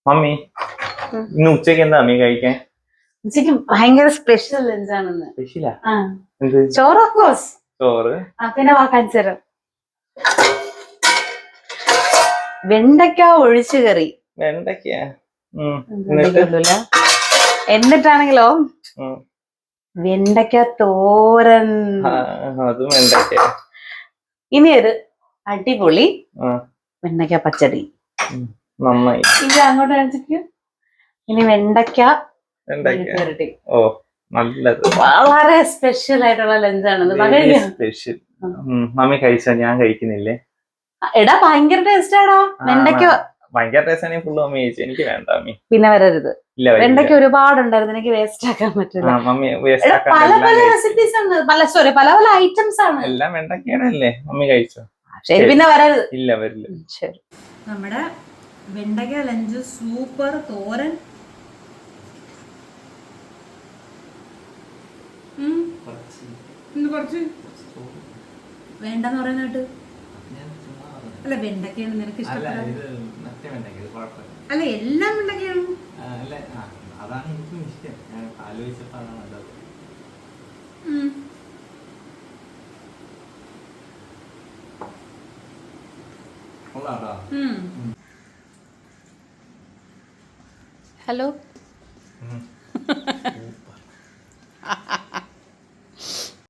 Mummy ഇന്ന് ഉച്ചക്ക് എന്താ മമ്മി കഴിക്കാൻ? ഉച്ചക്ക് ഭയങ്കര സ്പെഷ്യൽ ലഞ്ചാണെന്ന്. സ്പെഷ്യലാ? ആ എന്ത്? ചോറ് ഓഫ് കോഴ്സ്. ചോറ്. പിന്നെ വാക്കാൻചരം വെണ്ടയ്ക്ക ഒഴിച്ചു കറി. വെണ്ടയ്ക്കാ? എന്നിട്ടാണെങ്കിലോ വെണ്ടയ്ക്ക തോരൻ. അതും വെണ്ടയ്ക്ക. ഇനി ഒരു അടിപൊളി വെണ്ടയ്ക്ക പച്ചടി. നന്നായി. ഇത് അങ്ങോട്ട് കാണിച്ചിട്ട് ഇനി വെണ്ടയ്ക്ക മെഴുക്കുവരട്ടി. ഓ നല്ലത്. വളരെ സ്പെഷ്യൽ ആയിട്ടുള്ള ലഞ്ചാണ്. സ്പെഷ്യൽ. മമ്മി കഴിച്ചോ? ഞാൻ കഴിക്കുന്നില്ലേ. എടാ ഭയങ്കര ടേസ്റ്റ് ആണോ വെണ്ടയ്ക്ക. ഭയങ്കര ടേസ്റ്റ് ആണെങ്കിൽ ഫുള്ള് മമ്മി കഴിച്ചു. എനിക്ക് വേണ്ട മമ്മി. പിന്നെ വരരുത്. വെണ്ടയ്ക്ക ഒരുപാടുണ്ടായിരുന്നു, എനിക്ക് വേസ്റ്റ് ആക്കാൻ പറ്റില്ല. പല പല റെസിപ്പീസ് ആണ്, പല പല ഐറ്റംസ് ആണ്. എല്ലാം വെണ്ടയ്ക്കല്ലേ. മമ്മി കഴിച്ചോ? ശരി, പിന്നെ വരരുത്. ഇല്ല വരില്ല. ശരി. നമ്മുടെ വെണ്ടയ്ക്ക ലഞ്ച് സൂപ്പർ. തോരൻ കുറച്ച് വേണ്ടെന്ന് പറയുന്നിട്ട്. അല്ല വെണ്ടയ്ക്കയാണ് നിനക്ക് ഇഷ്ടപ്പെട്ടത്. അല്ല എല്ലാം വെണ്ടയ്ക്കയാണ്. അതാണ് എനിക്കും ഇഷ്ടം. ഞാൻ ആലോചിച്ചപ്പോ അതാണ് നല്ലത്. ഹലോ.